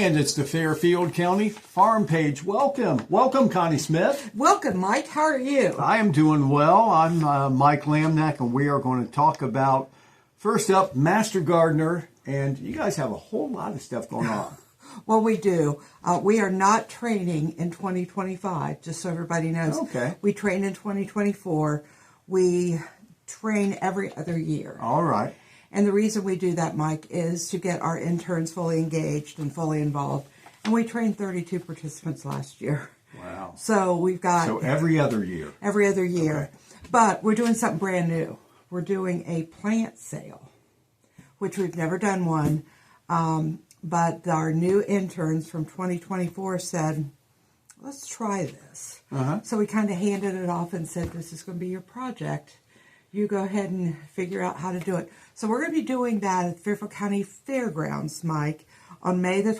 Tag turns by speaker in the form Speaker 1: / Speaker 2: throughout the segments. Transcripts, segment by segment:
Speaker 1: And it's the Fairfield County Farm Page. Welcome. Welcome, Connie Smith.
Speaker 2: Welcome, Mike. How are you?
Speaker 1: I am doing well. I'm Mike Lamneck, and we are going to talk about, first up, Master Gardener. And you guys have a whole lot of stuff going on.
Speaker 2: Well, we do. We are not training in 2025, just so everybody knows.
Speaker 1: Okay.
Speaker 2: We train in 2024. We train every other year.
Speaker 1: All right.
Speaker 2: And the reason we do that, Mike, is to get our interns fully engaged and fully involved. And we trained 32 participants last year.
Speaker 1: Wow.
Speaker 2: So we've got...
Speaker 1: So every other year.
Speaker 2: Every other year.
Speaker 1: Okay.
Speaker 2: But we're doing something brand new. We're doing a plant sale, which we've never done one. But our new interns from 2024 said, let's try this. So we kind of handed it off and said, this is going to be your project. You go ahead and figure out how to do it. So we're going to be doing that at Fairfield County Fairgrounds, Mike, on May the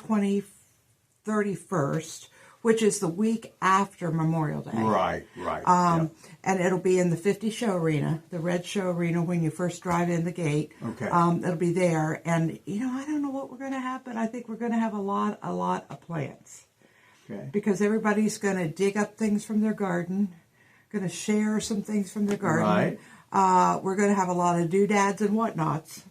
Speaker 2: 31st, which is the week after Memorial Day.
Speaker 1: Right, right.
Speaker 2: And it'll be in the 50 show arena, the red show arena when you first drive in the gate.
Speaker 1: Okay.
Speaker 2: It'll be there. And, you know, I don't know what we're going to have, but I think we're going to have a lot of plants.
Speaker 1: Okay.
Speaker 2: Because everybody's going to dig up things from their garden, going to share some things from their garden.
Speaker 1: Right.
Speaker 2: We're going to have a lot of doodads and whatnots,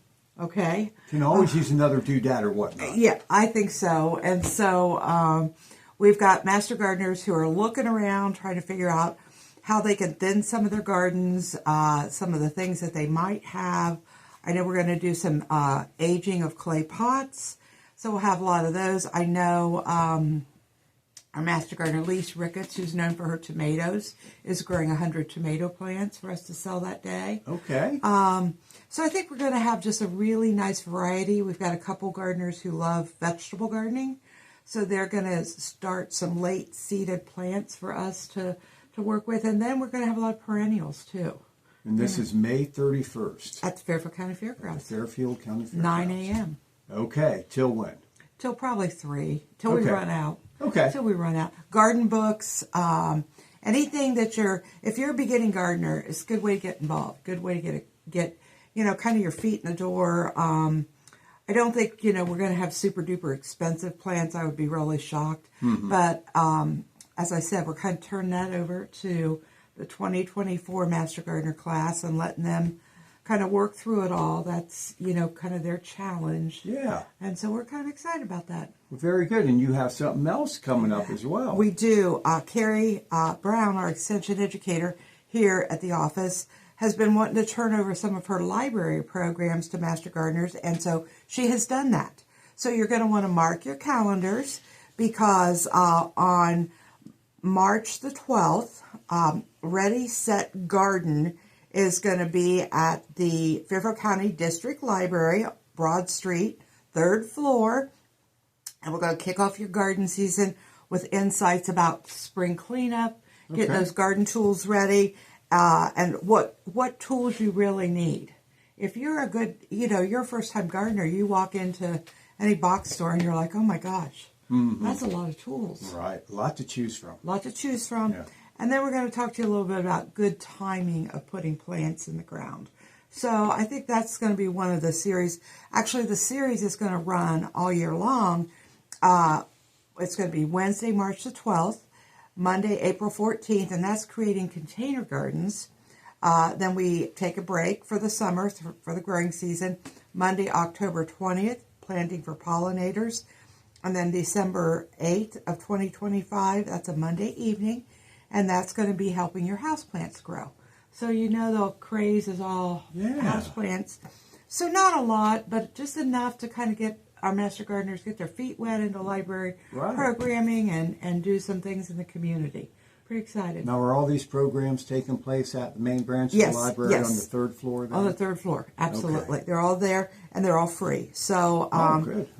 Speaker 2: okay?
Speaker 1: Can always use another doodad or whatnot.
Speaker 2: Yeah, I think so. And so we've got master gardeners who are looking around, trying to figure out how they can thin some of their gardens, some of the things that they might have. I know we're going to do some aging of clay pots, so we'll have a lot of those. I know... our master gardener, Lise Ricketts, who's known for her tomatoes, is growing 100 tomato plants for us to sell that day.
Speaker 1: Okay.
Speaker 2: So I think we're going to have just a really nice variety. We've got a couple gardeners who love vegetable gardening. So they're going to start some late seeded plants for us to work with. And then we're going to have a lot of perennials, too.
Speaker 1: And this is May 31st.
Speaker 2: At the Fairfield County Fairgrounds.
Speaker 1: Fairfield County Fairgrounds.
Speaker 2: 9 a.m.
Speaker 1: Okay. Till when?
Speaker 2: Till probably 3. Till we run out.
Speaker 1: Okay.
Speaker 2: Till we run out. Garden books, anything that if you're a beginning gardener, it's a good way to get involved. Good way to get kind of your feet in the door. I don't think, we're going to have super duper expensive plants. I would be really shocked. But as I said, we're kind of turning that over to the 2024 Master Gardener class and letting them kind of work through it all. That's, kind of their challenge.
Speaker 1: Yeah.
Speaker 2: And so we're kind of excited about that.
Speaker 1: Very good. And you have something else coming up as well.
Speaker 2: We do. Carrie Brown, our extension educator here at the office, has been wanting to turn over some of her library programs to Master Gardeners, and so she has done that. So you're going to want to mark your calendars because on March the 12th, Ready, Set, Garden is going to be at the Fairfield County District Library, Broad Street, 3rd floor. And we're going to kick off your garden season with insights about spring cleanup, getting those garden tools ready, and what tools you really need. If you're a good, you're a first-time gardener, you walk into any box store and you're like, oh my gosh, that's a lot of tools.
Speaker 1: Right, a lot to choose from.
Speaker 2: Yeah. And then we're going to talk to you a little bit about good timing of putting plants in the ground. So I think that's going to be one of the series. Actually, the series is going to run all year long. It's going to be Wednesday, March the 12th, Monday, April 14th, and that's creating container gardens. Then we take a break for the summer, for the growing season. Monday, October 20th, planting for pollinators. And then December 8th of 2025, that's a Monday evening, and that's going to be helping your houseplants grow. So the craze is all houseplants. So not a lot, but just enough to kind of get our master gardeners get their feet wet into library programming and do some things in the community. Pretty excited.
Speaker 1: Now, are all these programs taking place at the main branch of the library on the 3rd floor? Then?
Speaker 2: On the 3rd floor, absolutely. Okay. They're all there, and they're all free. So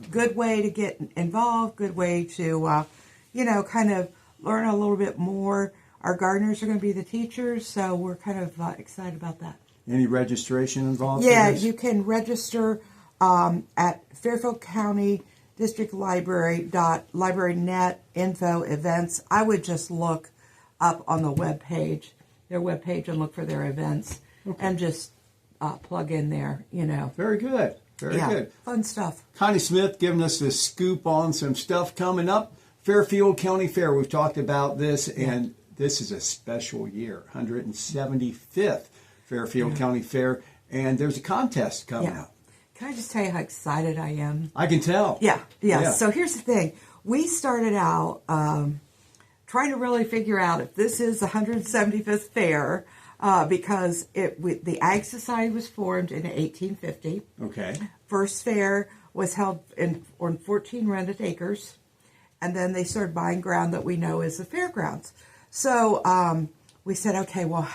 Speaker 2: good way to get involved, good way to, kind of learn a little bit more. Our gardeners are going to be the teachers, so we're kind of excited about that.
Speaker 1: Any registration involved?
Speaker 2: Yeah, you can register at Fairfield County District Library.librarynet info events. I would just look up on the their webpage, and look for their events, and just plug in there.
Speaker 1: Very good. Very good.
Speaker 2: Fun stuff.
Speaker 1: Connie Smith giving us the scoop on some stuff coming up. Fairfield County Fair. We've talked about this, and this is a special year, 175th Fairfield County Fair, and there's a contest coming up.
Speaker 2: Can I just tell you how excited I am?
Speaker 1: I can tell.
Speaker 2: Yeah. So here's the thing. We started out trying to really figure out if this is the 175th fair because the Ag Society was formed in 1850.
Speaker 1: Okay.
Speaker 2: First fair was held on 14 rented acres, and then they started buying ground that we know as the fairgrounds. So we said, okay, well,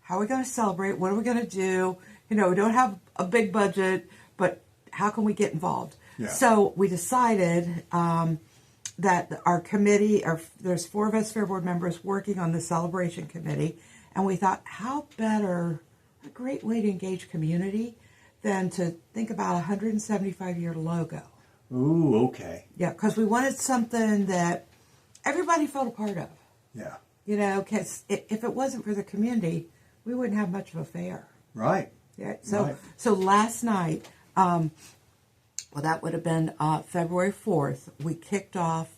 Speaker 2: how are we going to celebrate? What are we going to do? We don't have a big budget, but how can we get involved?
Speaker 1: Yeah.
Speaker 2: So we decided that our committee, there's 4 of us Fair Board members working on the celebration committee, and we thought, how better, a great way to engage community than to think about a 175-year logo.
Speaker 1: Ooh, okay.
Speaker 2: Yeah, because we wanted something that everybody felt a part of.
Speaker 1: Yeah.
Speaker 2: Because if it wasn't for the community, we wouldn't have much of a fair.
Speaker 1: Right.
Speaker 2: Yeah. So last night, that would have been February 4th, we kicked off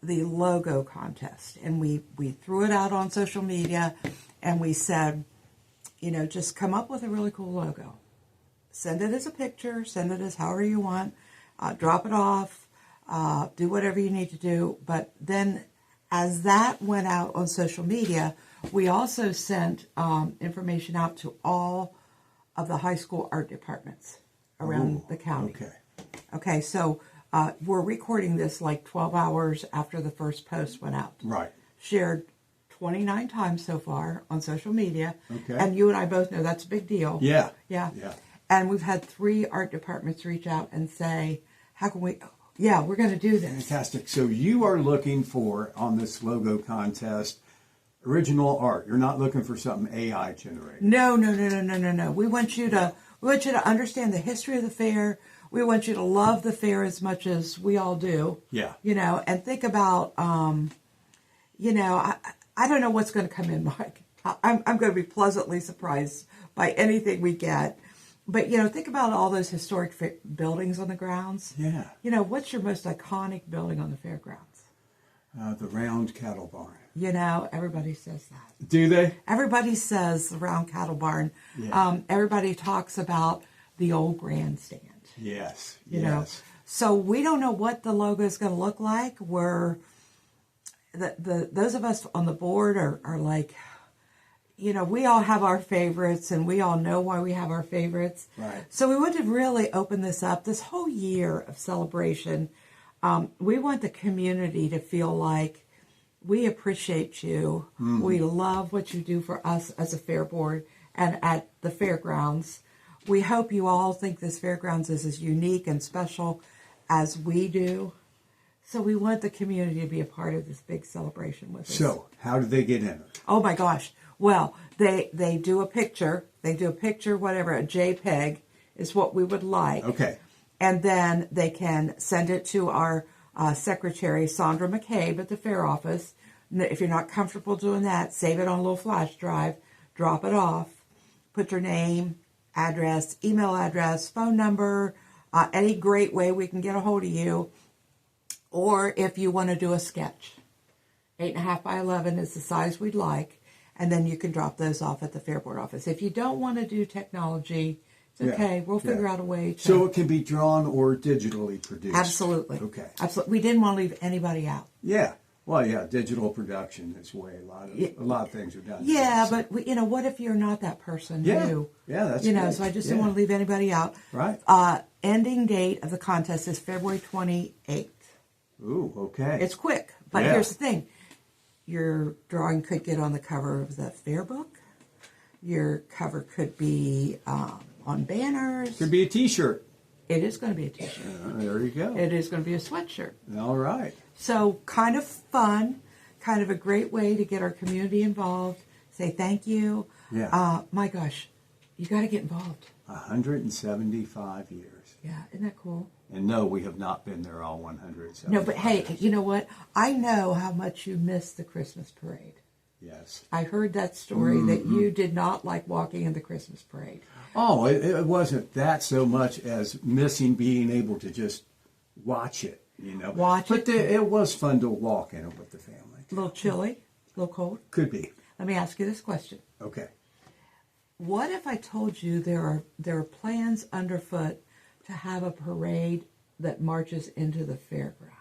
Speaker 2: the logo contest. And we threw it out on social media, and we said, just come up with a really cool logo. Send it as a picture, send it as however you want, drop it off, do whatever you need to do. But then as that went out on social media, we also sent information out to all of the high school art departments around the county. Okay, so we're recording this like 12 hours after the first post went out.
Speaker 1: Right.
Speaker 2: Shared 29 times so far on social media.
Speaker 1: Okay.
Speaker 2: And you and I both know that's a big deal.
Speaker 1: Yeah.
Speaker 2: And we've had 3 art departments reach out and say, how can we, we're going to do this.
Speaker 1: Fantastic. So you are looking for, on this logo contest, original art. You're not looking for something AI generated.
Speaker 2: No. We want you to understand the history of the fair. We want you to love the fair as much as we all do.
Speaker 1: Yeah.
Speaker 2: And think about, I don't know what's going to come in, Mike. I'm going to be pleasantly surprised by anything we get. But, think about all those historic buildings on the grounds.
Speaker 1: Yeah.
Speaker 2: What's your most iconic building on the fairgrounds?
Speaker 1: The round cattle barn.
Speaker 2: Everybody says that.
Speaker 1: Do they?
Speaker 2: Everybody says the round cattle barn.
Speaker 1: Yeah.
Speaker 2: Everybody talks about the old grandstand.
Speaker 1: Yes.
Speaker 2: So we don't know what the logo is going to look like. Those of us on the board are like, we all have our favorites, and we all know why we have our favorites.
Speaker 1: Right.
Speaker 2: So we want to really open this up. This whole year of celebration, we want the community to feel like we appreciate you. Mm-hmm. We love what you do for us as a fair board and at the fairgrounds. We hope you all think this fairgrounds is as unique and special as we do. So we want the community to be a part of this big celebration with us.
Speaker 1: So how do they get in?
Speaker 2: Oh my gosh. Well, they do a picture. They do a picture, whatever, a JPEG is what we would like.
Speaker 1: Okay.
Speaker 2: And then they can send it to our secretary, Sandra McCabe, at the fair office. If you're not comfortable doing that, save it on a little flash drive, drop it off, put your name, address, email address, phone number, any great way we can get a hold of you. Or if you want to do a sketch, 8.5 by 11 is the size we'd like. And then you can drop those off at the Fair Board office. If you don't want to do technology, it's okay. We'll figure out a way to...
Speaker 1: So it can be drawn or digitally produced?
Speaker 2: Absolutely.
Speaker 1: Okay.
Speaker 2: Absolutely. We didn't want to leave anybody out.
Speaker 1: Yeah. Well, digital production is where a lot of things are done.
Speaker 2: Yeah, but what if you're not that person?
Speaker 1: Yeah.
Speaker 2: Who,
Speaker 1: that's good.
Speaker 2: So I just don't want to leave anybody out.
Speaker 1: Right.
Speaker 2: Ending date of the contest is February 28th.
Speaker 1: Ooh, okay.
Speaker 2: It's quick, but here's the thing. Your drawing could get on the cover of the fair book. Your cover could be on banners.
Speaker 1: Could be a T-shirt.
Speaker 2: It is going to be a T-shirt.
Speaker 1: There you go.
Speaker 2: It is going to be a sweatshirt.
Speaker 1: All right.
Speaker 2: So kind of fun, kind of a great way to get our community involved, say thank you.
Speaker 1: Yeah.
Speaker 2: My gosh, you got to get involved.
Speaker 1: 175 years.
Speaker 2: Yeah, isn't that cool?
Speaker 1: And no, we have not been there all 175.
Speaker 2: No, but hey, you know what? I know how much you miss the Christmas parade.
Speaker 1: Yes.
Speaker 2: I heard that story that you did not like walking in the Christmas parade.
Speaker 1: Oh, it wasn't that so much as missing being able to just watch it, But it was fun to walk in it with the family.
Speaker 2: A little chilly, a little cold.
Speaker 1: Could be.
Speaker 2: Let me ask you this question.
Speaker 1: Okay.
Speaker 2: What if I told you there are plans underfoot to have a parade that marches into the fairgrounds?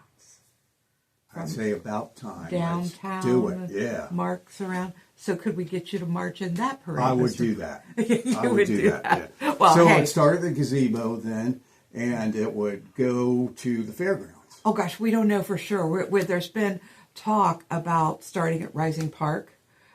Speaker 1: I'd say about time.
Speaker 2: Downtown.
Speaker 1: Let's do it, yeah.
Speaker 2: Marks around. So could we get you to march in that parade?
Speaker 1: I would do that.
Speaker 2: You would do that.
Speaker 1: Yeah.
Speaker 2: Well,
Speaker 1: so
Speaker 2: hey.
Speaker 1: it started at the gazebo then, and it would go to the fairgrounds.
Speaker 2: Oh, gosh, we don't know for sure. There's been talk about starting at Rising Park.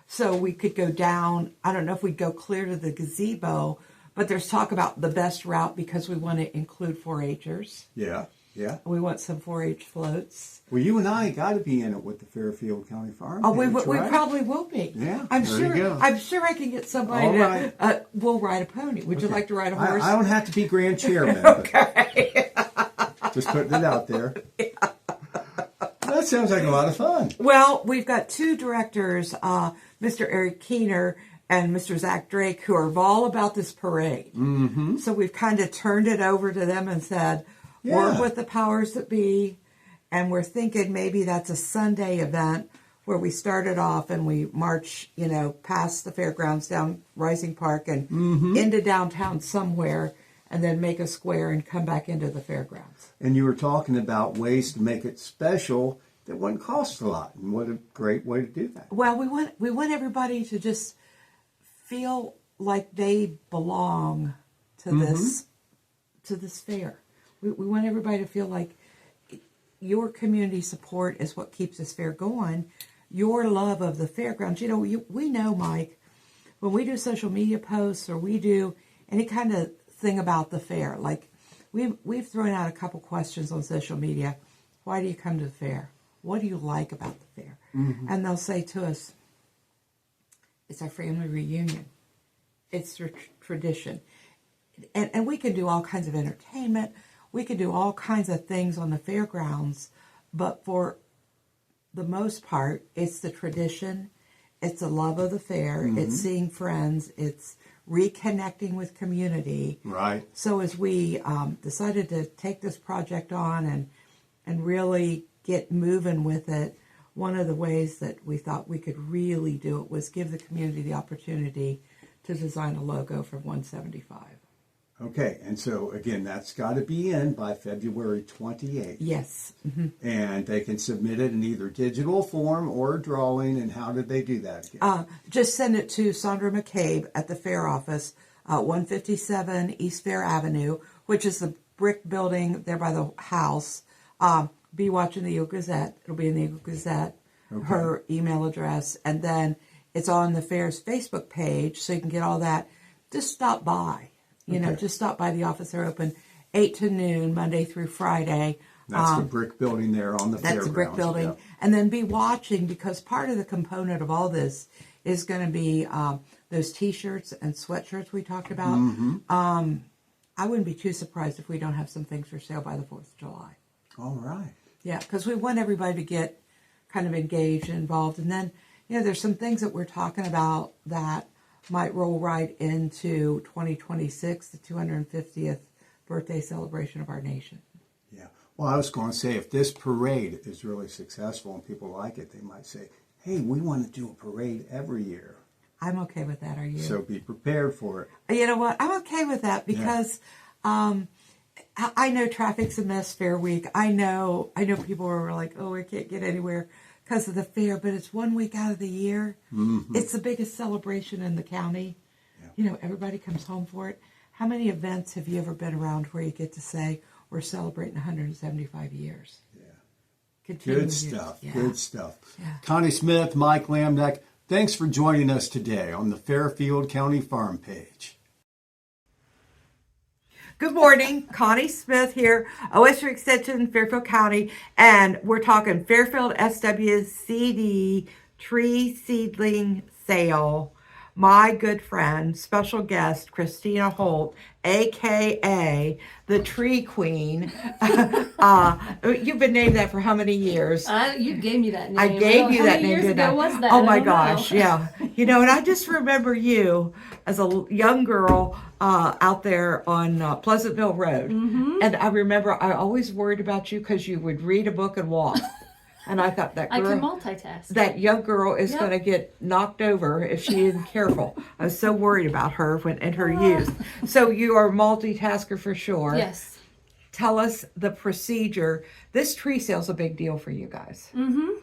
Speaker 2: So we could go down. I don't know if we'd go clear to the gazebo, but there's talk about the best route because we want to include 4-Hers.
Speaker 1: Yeah. Yeah.
Speaker 2: We want some 4-H floats.
Speaker 1: Well, you and I got to be in it with the Fairfield County Farm.
Speaker 2: Oh,
Speaker 1: page,
Speaker 2: we
Speaker 1: right?
Speaker 2: probably will be.
Speaker 1: Yeah,
Speaker 2: I'm
Speaker 1: there
Speaker 2: sure.
Speaker 1: you go.
Speaker 2: I'm sure I can get somebody.
Speaker 1: All right.
Speaker 2: We'll ride a pony. Would you like to ride a horse?
Speaker 1: I don't have to be grand chairman.
Speaker 2: Okay.
Speaker 1: Just putting it out there. Yeah. That sounds like a lot of fun.
Speaker 2: Well, we've got two directors, Mr. Eric Keener and Mr. Zach Drake, who are all about this parade.
Speaker 1: Mm-hmm.
Speaker 2: So we've kind of turned it over to them and said, work with the powers that be. And we're thinking maybe that's a Sunday event where we started off and we march, past the fairgrounds down Rising Park and into downtown somewhere, and then make a square and come back into the fairgrounds.
Speaker 1: And you were talking about ways to make it special that wouldn't cost a lot. And what a great way to do that.
Speaker 2: Well, we want everybody to just feel like they belong to this fair. We want everybody to feel like your community support is what keeps this fair going. Your love of the fairgrounds. We know, Mike, when we do social media posts or we do any kind of thing about the fair, like we've thrown out a couple questions on social media. Why do you come to the fair? What do you like about the fair? Mm-hmm. And they'll say to us, it's our family reunion. It's tradition. And we can do all kinds of entertainment. We can do all kinds of things on the fairgrounds. But for the most part, it's the tradition. It's the love of the fair. Mm-hmm. It's seeing friends. It's reconnecting with community.
Speaker 1: Right.
Speaker 2: So as we decided to take this project on and really get moving with it, one of the ways that we thought we could really do it was give the community the opportunity to design a logo for 175.
Speaker 1: Okay, and so again, that's got to be in by February 28th.
Speaker 2: Yes. Mm-hmm.
Speaker 1: And they can submit it in either digital form or drawing. And how did they do that again?
Speaker 2: Just send it to Sandra McCabe at the fair office, 157 East Fair Avenue, which is the brick building there by the house. Be watching the Eagle Gazette. It'll be in the Eagle Gazette, okay. Her email address, and then it's on the fair's Facebook page, so you can get all that. Just stop by. Just stop by the office. They're open 8 to noon, Monday through Friday.
Speaker 1: That's the brick building there on the fairgrounds.
Speaker 2: That's the brick building. Yeah. And then be watching, because part of the component of all this is going to be those T-shirts and sweatshirts we talked about. Mm-hmm. I wouldn't be too surprised if we don't have some things for sale by the 4th of July.
Speaker 1: All right.
Speaker 2: Yeah, because we want everybody to get kind of engaged and involved. And then, there's some things that we're talking about that might roll right into 2026, the 250th birthday celebration of our nation.
Speaker 1: Yeah. Well, I was going to say, if this parade is really successful and people like it, they might say, hey, we want to do a parade every year.
Speaker 2: I'm okay with that. Are you?
Speaker 1: So be prepared for it.
Speaker 2: You know what? I'm okay with that because I know traffic's a mess fair week. I know people are like, oh, I can't get anywhere because of the fair, but it's 1 week out of the year. Mm-hmm. It's the biggest celebration in the county. Yeah. Everybody comes home for it. How many events have you ever been around where you get to say, we're celebrating 175 years? Yeah.
Speaker 1: Good stuff. Yeah. Good stuff. Yeah. Connie Smith, Mike Lamneck, thanks for joining us today on the Fairfield County Farm page.
Speaker 2: Good morning, Connie Smith here, OSU Extension, Fairfield County, and we're talking Fairfield SWCD tree seedling sale my good friend, special guest, Christina Holt, a.k.a. the Tree Queen. You've been named that for how many years?
Speaker 3: You gave me that name.
Speaker 2: I gave you that name,
Speaker 3: years
Speaker 2: didn't
Speaker 3: ago
Speaker 2: I?
Speaker 3: was that?
Speaker 2: Oh
Speaker 3: I
Speaker 2: my
Speaker 3: don't
Speaker 2: gosh,
Speaker 3: know.
Speaker 2: yeah. And I just remember you as a young girl out there on Pleasantville Road.
Speaker 3: Mm-hmm.
Speaker 2: And I remember I always worried about you because you would read a book and walk. And I thought that
Speaker 3: I can
Speaker 2: girl,
Speaker 3: multitask.
Speaker 2: that young girl is
Speaker 3: Yep.
Speaker 2: going to get knocked over if she isn't careful. I was so worried about her in her youth. So you are a multitasker for sure.
Speaker 3: Yes.
Speaker 2: Tell us the procedure. This tree sale's a big deal for you guys.
Speaker 3: Mm-hmm.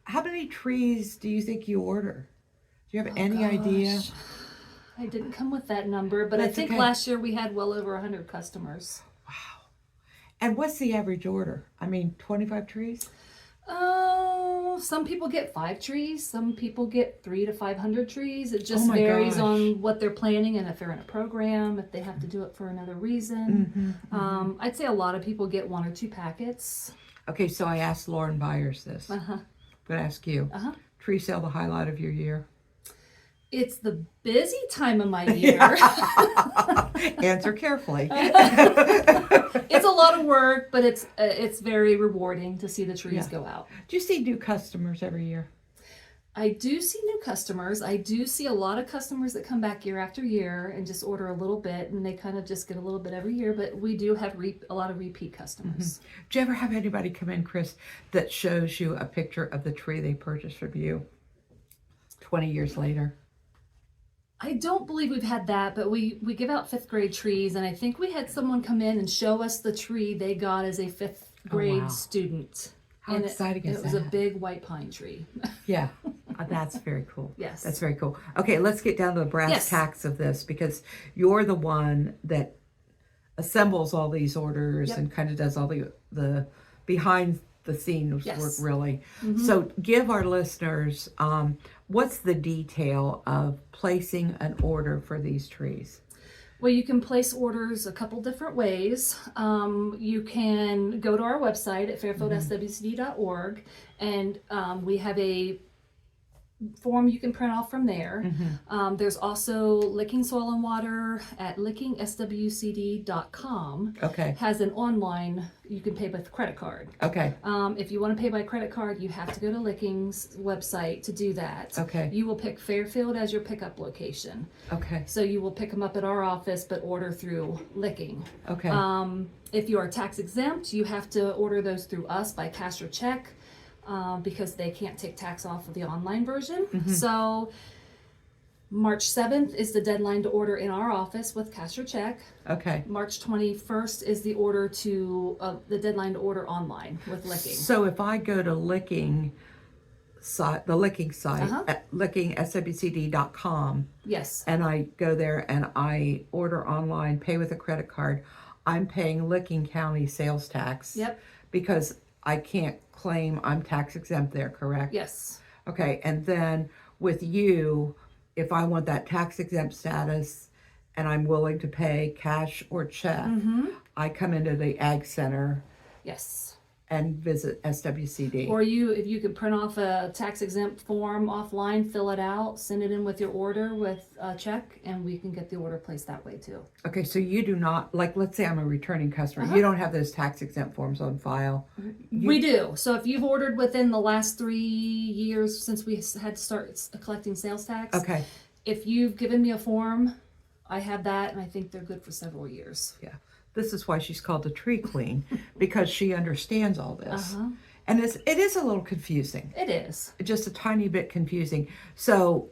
Speaker 2: How many trees do you think you order? Do you have any idea?
Speaker 3: I didn't come with that number, but
Speaker 2: That's
Speaker 3: I think
Speaker 2: okay.
Speaker 3: last year we had well over 100 customers.
Speaker 2: And what's the average order? I mean, 25 trees?
Speaker 3: Oh, some people get 5 trees. Some people get 300 to 500 trees. It just
Speaker 2: Oh my
Speaker 3: varies
Speaker 2: gosh.
Speaker 3: on what they're planning and if they're in a program, if they have to do it for another reason. I'd say a lot of people get 1 or 2 packets.
Speaker 2: Okay, so I asked Lauren Byers this.
Speaker 3: Uh-huh.
Speaker 2: I'm going to ask you.
Speaker 3: Uh-huh.
Speaker 2: Tree sale, the highlight of your year?
Speaker 3: It's the busy time of my year.
Speaker 2: Answer carefully.
Speaker 3: It's a lot of work, but it's very rewarding to see the trees go out.
Speaker 2: Do you see new customers every year?
Speaker 3: I do see new customers. I do see a lot of customers that come back year after year and just order a little bit, and they kind of just get a little bit every year. But we do have a lot of repeat customers.
Speaker 2: Do you ever have anybody come in, Chris, that shows you a picture of the tree they purchased from you 20 years later?
Speaker 3: I don't believe we've had that, but we give out 5th grade trees, and I think we had someone come in and show us the tree they got as a 5th grade
Speaker 2: wow.
Speaker 3: student.
Speaker 2: How
Speaker 3: and
Speaker 2: exciting is
Speaker 3: it was
Speaker 2: that?
Speaker 3: a big white pine tree.
Speaker 2: Yeah, that's very cool.
Speaker 3: Yes.
Speaker 2: That's very cool. Okay, let's get down to the brass
Speaker 3: Yes.
Speaker 2: tacks of this, because you're the one that assembles all these orders
Speaker 3: Yep.
Speaker 2: and kind of does all the behind the scenes
Speaker 3: Yes.
Speaker 2: work, really. So give our listeners, what's the detail of placing an order for these trees?
Speaker 3: Well, you can place orders a couple different ways. You can go to our website at fairfieldSWCD.org, and we have a form you can print off from there. There's also Licking Soil and Water at lickingswcd.com.
Speaker 2: Okay.
Speaker 3: Has an online, you can pay with credit card.
Speaker 2: Okay.
Speaker 3: If you want to pay by credit card, you have to go to Licking's website to do that.
Speaker 2: Okay.
Speaker 3: You will pick Fairfield as your pickup location.
Speaker 2: Okay.
Speaker 3: So you will pick them up at our office, but order through Licking.
Speaker 2: Okay.
Speaker 3: If you are tax exempt, you have to order those through us by cash or check, because they can't take tax off of the online version. So March 7th is the deadline to order in our office with cash or check.
Speaker 2: Okay.
Speaker 3: March 21st is the deadline to order online with Licking.
Speaker 2: So if I go to Licking site, the Licking site, at lickingswcd.com,
Speaker 3: Yes.
Speaker 2: and I go there and I order online, pay with a credit card, I'm paying Licking County sales tax.
Speaker 3: Yep.
Speaker 2: Because I can't claim I'm tax exempt there, correct?
Speaker 3: Yes.
Speaker 2: Okay, and then with you, if I want that tax exempt status and I'm willing to pay cash or check, I come into the Ag Center
Speaker 3: Yes.
Speaker 2: and visit SWCD.
Speaker 3: Or if you could print off a tax exempt form offline, fill it out, send it in with your order with a check, and we can get the order placed that way too.
Speaker 2: Okay, so you do not, like, let's say I'm a returning customer, you don't have those tax exempt forms on file.
Speaker 3: We do. So if you've ordered within the last 3 years since we had to start collecting sales tax,
Speaker 2: Okay,
Speaker 3: if you've given me a form, I have that, and I think they're good for several years.
Speaker 2: yeah. This is why she's called the Tree Queen, because she understands all this. And it is a little confusing.
Speaker 3: It is.
Speaker 2: Just a tiny bit confusing. So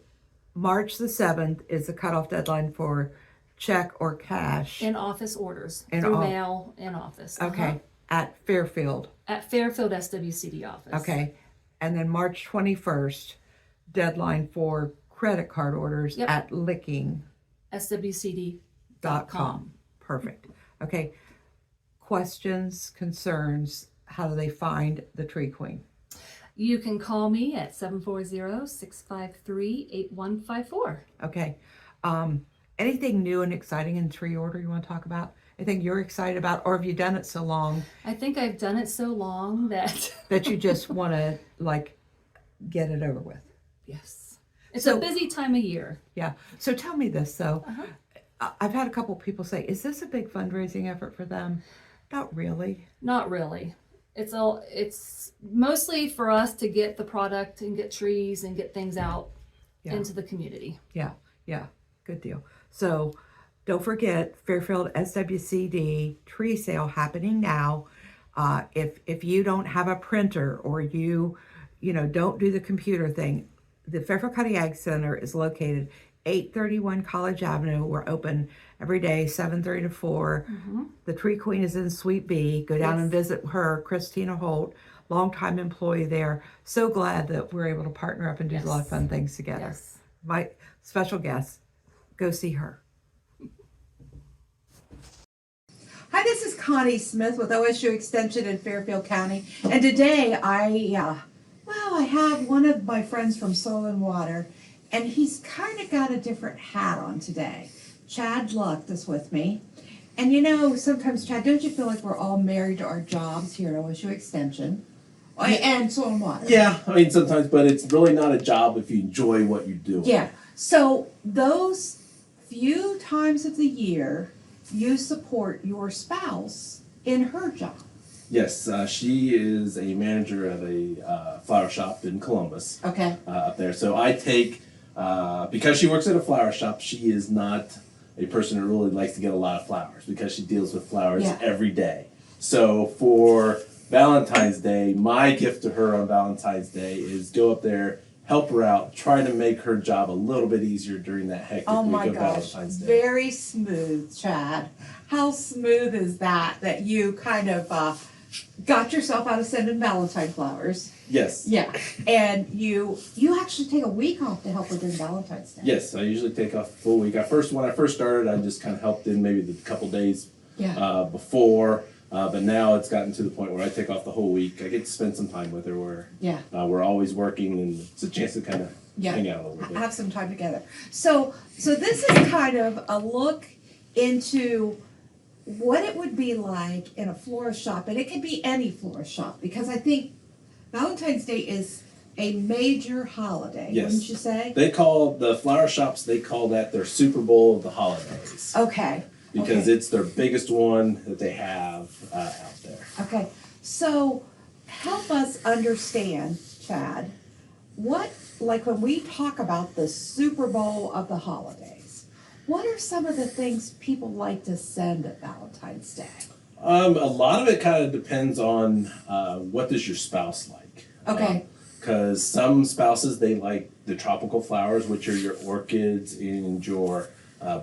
Speaker 2: March the 7th is the cutoff deadline for check or cash.
Speaker 3: In office orders.
Speaker 2: In
Speaker 3: through
Speaker 2: off-
Speaker 3: mail in office.
Speaker 2: Okay, at Fairfield.
Speaker 3: At Fairfield SWCD office.
Speaker 2: Okay, and then March 21st, deadline for credit card orders
Speaker 3: Yep.
Speaker 2: at licking.com.
Speaker 3: SWCD.com.
Speaker 2: Perfect. Okay, questions, concerns, how do they find the Tree Queen?
Speaker 3: You can call me at 740-653-8154.
Speaker 2: Okay, anything new and exciting in tree order you want to talk about? Anything you're excited about, or have you done it so long
Speaker 3: I think I've done it so long that
Speaker 2: that you just want to, like, get it over with?
Speaker 3: yes. It's a busy time of year.
Speaker 2: Yeah. So tell me this, though. I've had a couple people say, is this a big fundraising effort for them? Not really.
Speaker 3: Not really. It's mostly for us to get the product and get trees and get things out into the community.
Speaker 2: Yeah. Good deal. So don't forget Fairfield SWCD tree sale happening now. If you don't have a printer or you don't do the computer thing, the Fairfield County Ag Center is located 831 College Avenue. We're open every day, 7:30 to 4. The Tree Queen is in Suite B. Go down and visit her, Christina Holt, longtime employee there. So glad that we're able to partner up and do a lot of fun things together. My special guest, go see her. Hi, this is Connie Smith with OSU Extension in Fairfield County. And today I have one of my friends from Soil and Water, and he's kind of got a different hat on today. Chad Luck is with me. And sometimes, Chad, don't you feel like we're all married to our jobs here at OSU Extension? And Soil and Water.
Speaker 4: Yeah, I mean sometimes, but it's really not a job if you enjoy what you do.
Speaker 2: Yeah. So those few times of the year, you support your spouse in her job.
Speaker 4: Yes, she is a manager of a flower shop in Columbus.
Speaker 2: Okay.
Speaker 4: Up there. So I take, because she works at a flower shop, she is not a person who really likes to get a lot of flowers because she deals with flowers every day. So for Valentine's Day, my gift to her on Valentine's Day is go up there, help her out, try to make her job a little bit easier during that hectic week of Valentine's Day.
Speaker 2: Very smooth, Chad. How smooth is that you kind of got yourself out of sending Valentine flowers?
Speaker 4: Yes.
Speaker 2: Yeah, and you actually take a week off to help her during Valentine's Day.
Speaker 4: Yes, I usually take off a full week. When I first started, I just kind of helped in maybe the couple days before. But now it's gotten to the point where I take off the whole week. I get to spend some time with her where we're always working, and it's a chance to kind of hang out a little bit.
Speaker 2: Have some time together. So this is kind of a look into what it would be like in a florist shop, and it could be any florist shop, because I think Valentine's Day is a major holiday, wouldn't you say?
Speaker 4: They call the flower shops, they call that their Super Bowl of the holidays.
Speaker 2: Okay.
Speaker 4: Because it's their biggest one that they have out there.
Speaker 2: Okay, so help us understand, Chad, when we talk about the Super Bowl of the holidays, what are some of the things people like to send at Valentine's Day?
Speaker 4: A lot of it kind of depends on what does your spouse like.
Speaker 2: Okay.
Speaker 4: Because some spouses, they like the tropical flowers, which are your orchids and your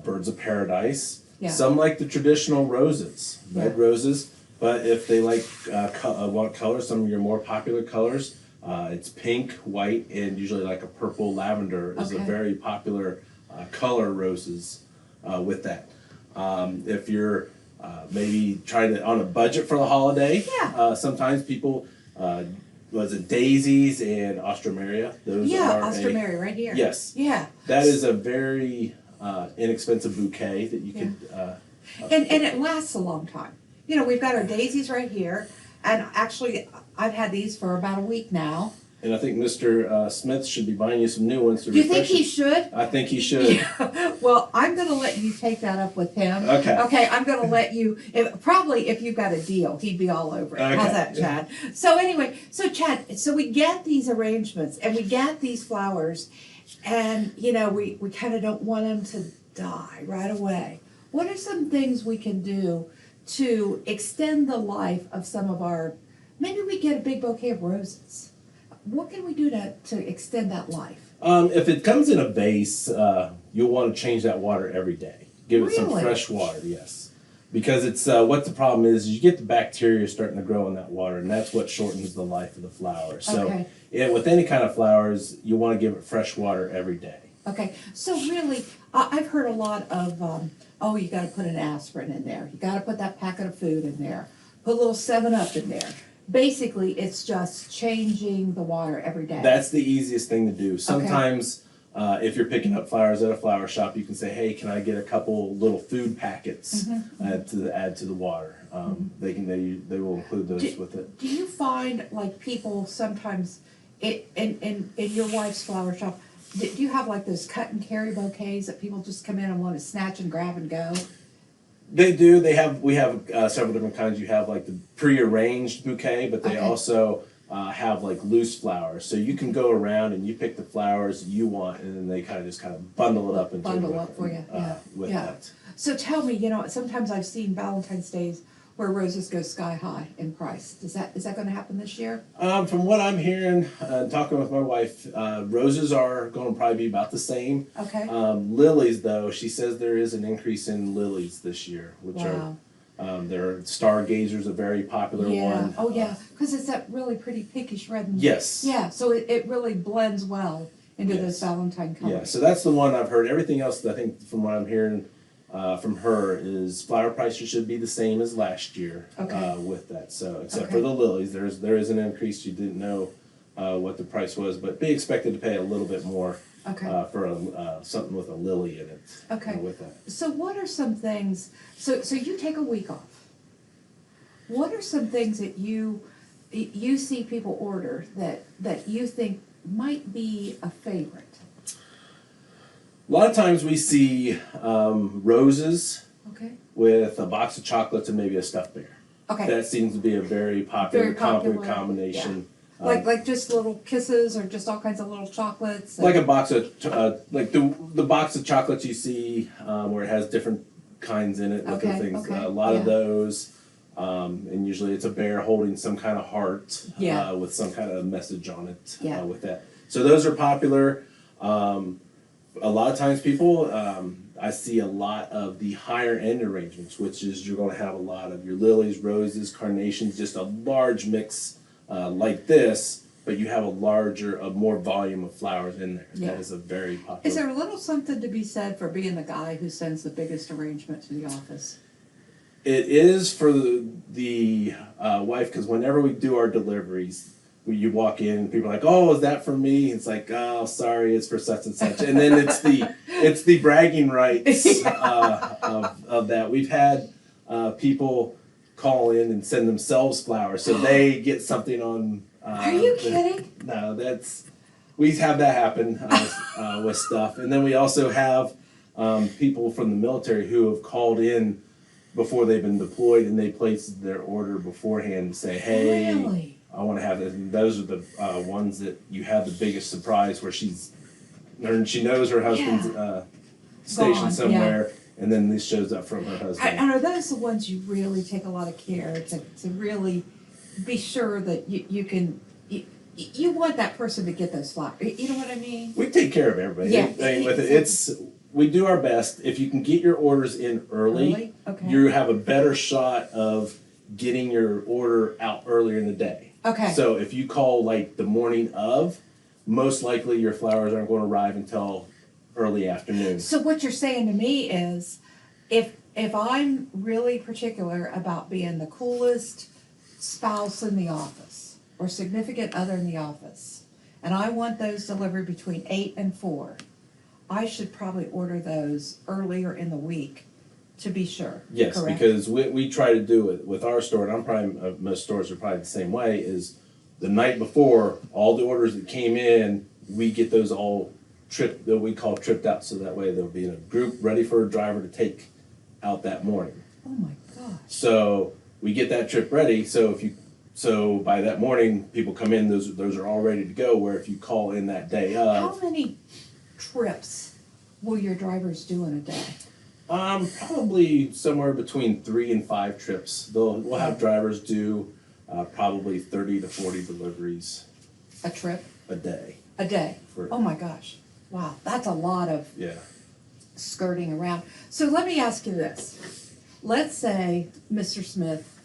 Speaker 4: birds of paradise.
Speaker 2: Yeah.
Speaker 4: Some like the traditional roses, red roses. But if they want colors, some of your more popular colors, it's pink, white, and usually like a purple lavender is a very popular color roses with that. If you're maybe trying to on a budget for the holiday, sometimes people daisies and ostromeria. Those are
Speaker 2: ostromeria right here.
Speaker 4: Yes.
Speaker 2: Yeah.
Speaker 4: That is a very inexpensive bouquet that you could.
Speaker 2: And it lasts a long time. We've got our daisies right here, and actually I've had these for about a week now.
Speaker 4: And I think Mr. Smith should be buying you some new ones to
Speaker 2: Do you think he should?
Speaker 4: I think he should.
Speaker 2: Yeah. Well, I'm going to let you take that up with him.
Speaker 4: Okay.
Speaker 2: Okay, I'm going to let you, if you've got a deal, he'd be all over it.
Speaker 4: Okay.
Speaker 2: How's that, Chad? So anyway, Chad, we get these arrangements, and we get these flowers, and, we kind of don't want them to die right away. What are some things we can do to extend the life of some of maybe we get a big bouquet of roses. What can we do to extend that life?
Speaker 4: If it comes in a vase, you'll want to change that water every day. Give it some
Speaker 2: Really?
Speaker 4: fresh water, yes. Because it's what the problem is you get the bacteria starting to grow in that water, and that's what shortens the life of the flower. So with any kind of flowers, you want to give it fresh water every day.
Speaker 2: Okay, so really, I've heard a lot of, you got to put an aspirin in there. You got to put that packet of food in there. Put a little 7-Up in there. Basically, it's just changing the water every day.
Speaker 4: That's the easiest thing to do. Sometimes, if you're picking up flowers at a flower shop, you can say, "Hey, can I get a couple little food packets to add to the water?" They will include those with it.
Speaker 2: Do you find like people sometimes in your wife's flower shop?
Speaker 5: do you have like those cut and carry bouquets that people just come in and want to snatch and grab and go?
Speaker 4: They do. We have several different kinds. You have like the prearranged bouquet, but they
Speaker 5: Okay.
Speaker 4: also have like loose flowers. So you can go around and you pick the flowers you want, and then they kind of bundle it up into
Speaker 5: Bundle up for you, yeah,
Speaker 4: with
Speaker 5: yeah.
Speaker 4: that.
Speaker 5: So tell me, you know, sometimes I've seen Valentine's Days where roses go sky high in price. Is that going to happen this year?
Speaker 4: From what I'm hearing, talking with my wife, roses are going to probably be about the same.
Speaker 5: Okay.
Speaker 4: Lilies, though, she says there is an increase in lilies this year, which
Speaker 5: Wow.
Speaker 4: they're stargazer's a very popular
Speaker 5: Yeah.
Speaker 4: one.
Speaker 5: Oh, yeah. Because it's that really pretty pinkish red. And,
Speaker 4: Yes.
Speaker 5: Yeah. So it really blends well into
Speaker 4: Yes.
Speaker 5: those Valentine colors.
Speaker 4: Yeah, so that's the one I've heard. Everything else, I think, from what I'm hearing from her, is flower prices should be the same as last year.
Speaker 5: Okay.
Speaker 4: With that, so except
Speaker 5: Okay.
Speaker 4: for the lilies, there is an increase. You didn't know what the price was, but be expected to pay a little bit more
Speaker 5: Okay.
Speaker 4: for something with a lily in it.
Speaker 5: Okay.
Speaker 4: With that.
Speaker 5: So what are some things? So you take a week off. What are some things that you see people order that you think might be a favorite?
Speaker 4: A lot of times we see roses
Speaker 5: Okay.
Speaker 4: with a box of chocolates and maybe a stuffed bear.
Speaker 5: Okay.
Speaker 4: That seems to be a very popular,
Speaker 5: Very popular,
Speaker 4: combination.
Speaker 5: Like just little kisses or just all kinds of little chocolates.
Speaker 4: Like a box of like the box of chocolates you see where it has different kinds in it, different
Speaker 5: Okay,
Speaker 4: things.
Speaker 5: okay,
Speaker 4: A lot of
Speaker 5: yeah.
Speaker 4: those, and usually it's a bear holding some kind of heart
Speaker 5: Yeah.
Speaker 4: with some kind of message on it.
Speaker 5: Yeah.
Speaker 4: With that, so those are popular. A lot of times people, I see a lot of the higher end arrangements, which is you're going to have a lot of your lilies, roses, carnations, just a large mix like this, but you have a more volume of flowers in there.
Speaker 5: Yeah.
Speaker 4: That is a very popular.
Speaker 5: Is there a little something to be said for being the guy who sends the biggest arrangement to the office?
Speaker 4: It is for the wife, because whenever we do our deliveries, you walk in and people are like, "Oh, is that for me?" It's like, "Oh, sorry, it's for such and such," and then it's the bragging rights of that. We've had people call in and send themselves flowers, so they get something on.
Speaker 5: Are you kidding?
Speaker 4: No, we have that happen with stuff, and then we also have people from the military who have called in before they've been deployed, and they place their order beforehand to say, "Hey,
Speaker 5: Really?
Speaker 4: I want to have this." And those are the ones that you have the biggest surprise, where she knows her husband's stationed
Speaker 5: Gone,
Speaker 4: somewhere, and then this shows up from her husband.
Speaker 5: And are those the ones you really take a lot of care to really be sure that you can, you want that person to get those flowers, you know what I mean?
Speaker 4: We take care of everybody.
Speaker 5: Yeah.
Speaker 4: I mean, with it, we do our best. If you can get your orders in early,
Speaker 5: Okay.
Speaker 4: you have a better shot of getting your order out earlier in the day.
Speaker 5: Okay.
Speaker 4: So if you call like the morning of, most likely your flowers aren't going to arrive until early afternoon.
Speaker 5: So what you're saying to me is, if I'm really particular about being the coolest spouse in the office or significant other in the office, and I want those delivered between 8 and 4, I should probably order those earlier in the week to be sure.
Speaker 4: Yes,
Speaker 5: correct?
Speaker 4: because we try to do it with our store, and I'm probably most stores are probably the same way. Is the night before, all the orders that came in, we get those all tripped, that we call tripped out, so that way they'll be in a group ready for a driver to take out that morning.
Speaker 5: Oh my gosh.
Speaker 4: So we get that trip ready. So by that morning, people come in; those are all ready to go. Where if you call in that day
Speaker 5: How
Speaker 4: of,
Speaker 5: many trips will your drivers do in a day?
Speaker 4: probably somewhere between 3 and 5 trips. We'll have drivers do probably 30 to 40 deliveries
Speaker 5: A trip?
Speaker 4: a day.
Speaker 5: A day?
Speaker 4: For-
Speaker 5: Oh my gosh. Wow, that's a lot of
Speaker 4: Yeah.
Speaker 5: skirting around. So let me ask you this. Let's say Mr. Smith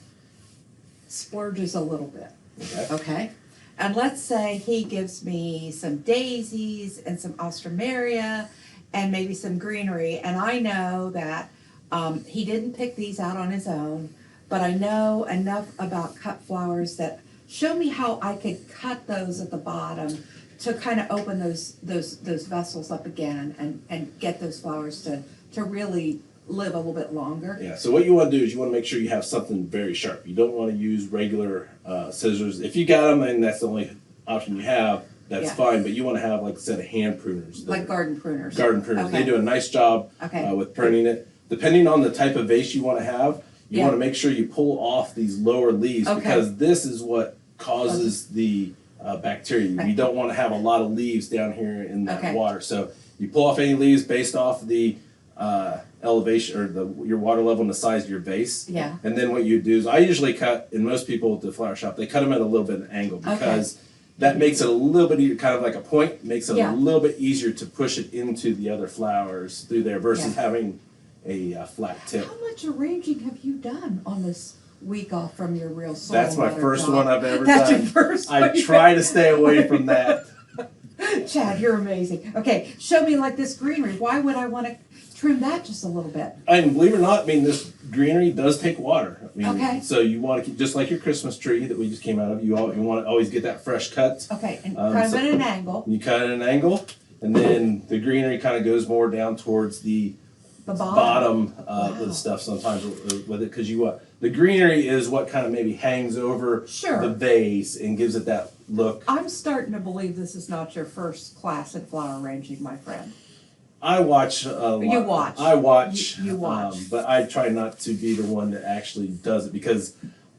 Speaker 5: splurges a little bit,
Speaker 4: Okay.
Speaker 5: okay? And let's say he gives me some daisies and some alstroemeria and maybe some greenery. And I know that he didn't pick these out on his own, but I know enough about cut flowers that show me how I could cut those at the bottom to kind of open those vessels up again and get those flowers to really live a little bit longer.
Speaker 4: Yeah. So what you want to do is you want to make sure you have something very sharp. You don't want to use regular scissors. If you got them and that's the only option you have, that's
Speaker 5: Yeah.
Speaker 4: fine. But you want to have, like I said, hand pruners.
Speaker 5: Like garden pruners.
Speaker 4: Garden pruners.
Speaker 5: Okay.
Speaker 4: They do a nice job
Speaker 5: Okay.
Speaker 4: with pruning it. Depending on the type of vase you want to have, you
Speaker 5: Yeah.
Speaker 4: want to make sure you pull off these lower leaves
Speaker 5: Okay.
Speaker 4: because this is what causes the bacteria.
Speaker 5: Right.
Speaker 4: You don't want to have a lot of leaves down here in that
Speaker 5: Okay.
Speaker 4: water. So you pull off any leaves based off the elevation or your water level and the size of your vase.
Speaker 5: Yeah.
Speaker 4: And then what you do is I usually cut, and most people at the flower shop, they cut them at a little bit of an angle because that makes it a little bit kind of like a point, makes it
Speaker 5: Yeah.
Speaker 4: a little bit easier to push it into the other flowers through there versus
Speaker 5: Yeah.
Speaker 4: having a flat tip.
Speaker 5: How much arranging have you done on this week off from your real soil?
Speaker 4: That's my
Speaker 5: water
Speaker 4: first
Speaker 5: job?
Speaker 4: one I've ever
Speaker 5: That's
Speaker 4: done.
Speaker 5: your first one.
Speaker 4: I try to stay away from that.
Speaker 5: Chad, you're amazing. Okay, show me like this greenery. Why would I want to trim that just a little bit?
Speaker 4: And believe it or not, I mean, this greenery does take water. I mean,
Speaker 5: Okay.
Speaker 4: So you want to keep, just like your Christmas tree that we just came out of, you want to always get that fresh cut.
Speaker 5: Okay, and
Speaker 4: Um,
Speaker 5: kind of
Speaker 4: so-
Speaker 5: at an angle,
Speaker 4: You cut at an angle, and then the greenery kind of goes more down towards the
Speaker 5: the bottom.
Speaker 4: bottom
Speaker 5: Wow.
Speaker 4: of the stuff sometimes with it because the greenery is what kind of maybe hangs over
Speaker 5: Sure.
Speaker 4: the vase and gives it that look.
Speaker 5: I'm starting to believe this is not your first class in flower arranging, my friend.
Speaker 4: I watch a lot.
Speaker 5: You watch.
Speaker 4: I watch.
Speaker 5: You watch.
Speaker 4: But I try not to be the one that actually does it because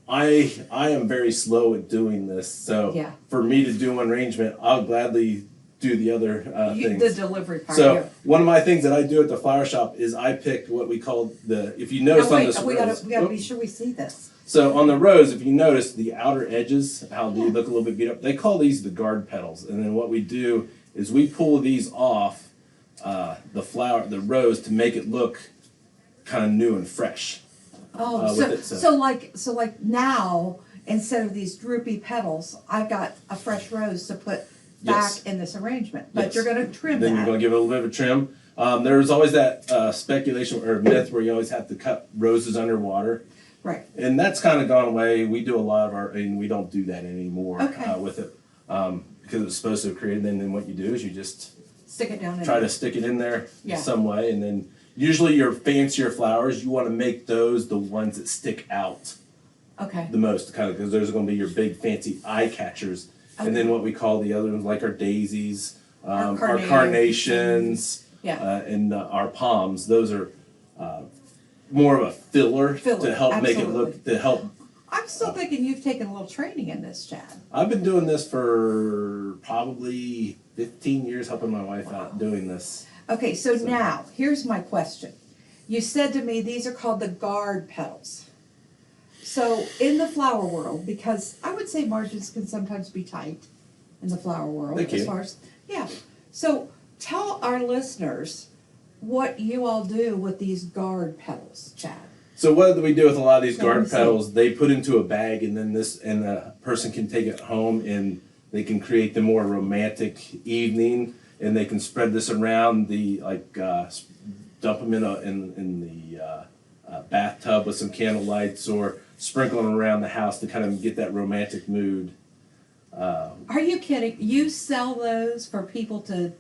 Speaker 4: I am very slow at doing this. So
Speaker 5: Yeah.
Speaker 4: for me to do an arrangement, I'll gladly do the other things.
Speaker 5: The delivery part.
Speaker 4: So
Speaker 5: here.
Speaker 4: one of my things that I do at the flower shop is I pick what we call if you notice
Speaker 5: Now,
Speaker 4: on
Speaker 5: wait,
Speaker 4: this
Speaker 5: we
Speaker 4: rose.
Speaker 5: gotta be sure we see this.
Speaker 4: So on the rose, if you notice the outer edges, how they look a little bit beat up, they call these the guard petals. And then what we do is we pull these off the rose to make it look kind of new and fresh.
Speaker 5: Oh,
Speaker 4: with it, so-
Speaker 5: so like now, instead of these droopy petals, I've got a fresh rose to put back
Speaker 4: Yes.
Speaker 5: in this arrangement. But
Speaker 4: Yes.
Speaker 5: you're gonna trim
Speaker 4: Then
Speaker 5: that.
Speaker 4: you're going to give it a little bit of a trim. There's always that speculation or myth where you always have to cut roses underwater.
Speaker 5: Right.
Speaker 4: And that's kind of gone away. We do a lot of and we don't do that anymore
Speaker 5: Okay.
Speaker 4: with it because it was supposed to create. And then what you do is you just
Speaker 5: Stick it down in
Speaker 4: try
Speaker 5: there.
Speaker 4: to stick it in there
Speaker 5: Yeah.
Speaker 4: some way. And then usually your fancier flowers, you want to make those the ones that stick out
Speaker 5: Okay.
Speaker 4: the most, kind of because those are going to be your big fancy eye catchers. And then what we call the other ones, like our daisies, our
Speaker 5: carnations.
Speaker 4: carnations,
Speaker 5: Yeah.
Speaker 4: and our palms. Those are more of a filler
Speaker 5: Filler,
Speaker 4: to help make it
Speaker 5: absolutely.
Speaker 4: look to help.
Speaker 5: I'm still thinking you've taken a little training in this, Chad.
Speaker 4: I've been doing this for probably 15 years, helping my wife out doing this.
Speaker 5: Okay, so now, here's my question. You said to me these are called the guard petals. So in the flower world, because I would say margins can sometimes be tight in the flower world.
Speaker 4: They can.
Speaker 5: As far as, yeah. So tell our listeners what you all do with these guard petals, Chad.
Speaker 4: So what do we do with a lot of these
Speaker 5: So let me
Speaker 4: garden
Speaker 5: see.
Speaker 4: petals? They put into a bag, and then the person can take it home, and they can create the more romantic evening, and they can spread this around dump them in the bathtub with some candle lights, or sprinkle them around the house to kind of get that romantic mood.
Speaker 5: Are you kidding? You sell those for people to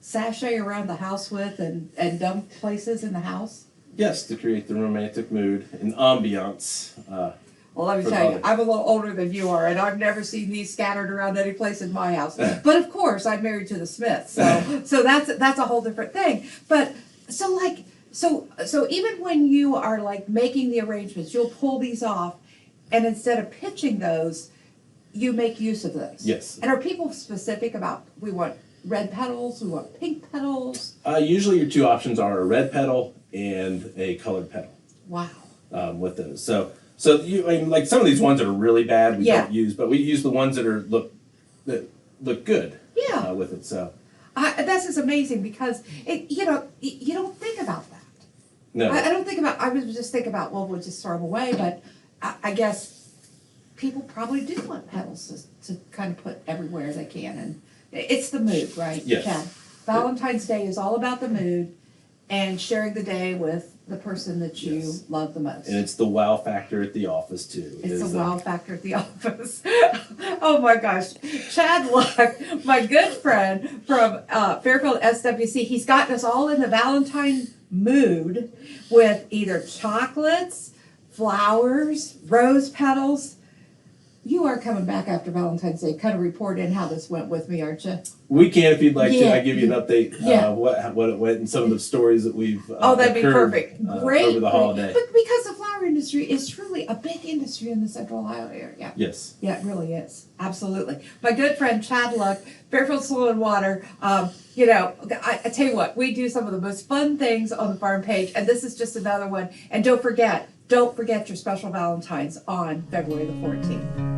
Speaker 5: sashay around the house with and dump places in the house?
Speaker 4: Yes, to create the romantic mood and ambiance.
Speaker 5: Well, let me
Speaker 4: For
Speaker 5: tell you,
Speaker 4: others.
Speaker 5: I'm a little older than you are, and I've never seen these scattered around any place in my house. But of course, I'm married to the Smiths, so that's a whole different thing. But so even when you are like making the arrangements, you'll pull these off, and instead of pitching those, you make use of those.
Speaker 4: Yes.
Speaker 5: And are people specific about we want red petals, we want pink petals?
Speaker 4: Usually your two options are a red petal and a colored petal.
Speaker 5: Wow.
Speaker 4: With those. So like some of these ones that are really bad we
Speaker 5: Yeah.
Speaker 4: don't use, but we use the ones that look good.
Speaker 5: Yeah.
Speaker 4: With it. So
Speaker 5: This is amazing because you don't think about that.
Speaker 4: no.
Speaker 5: I don't think about. I would just think about, well, we'll just throw them away. But I guess people probably do want petals to kind of put everywhere they can, and it's the mood, right?
Speaker 4: Yes.
Speaker 5: Chad? Valentine's Day is all about the mood and sharing the day with the person that you
Speaker 4: Yes.
Speaker 5: love the most.
Speaker 4: And it's the wow factor at the office too.
Speaker 5: It's a
Speaker 4: is,
Speaker 5: wow factor at the office. Oh my gosh. Chad Luck, my good friend from Fairfield SWC, he's gotten us all in the Valentine mood with either chocolates, flowers, rose petals. you are coming back after Valentine's Day, kind of report in how this went with me, aren't you?
Speaker 4: We can if you'd like to.
Speaker 5: Yeah.
Speaker 4: I give you an update
Speaker 5: Yeah.
Speaker 4: what it went and some of the stories that we've
Speaker 5: Oh, that'd be
Speaker 4: occurred,
Speaker 5: perfect. Great.
Speaker 4: over the holiday.
Speaker 5: But because the flower industry is truly a big industry in the Central Ohio area.
Speaker 4: Yes.
Speaker 5: Yeah, it really is. Absolutely. My good friend Chad Luck, Fairfield Soil and Water, you know, I tell you what, we do some of the most fun things on the farm page, and this is just another one. And don't forget your special Valentines on February the 14th.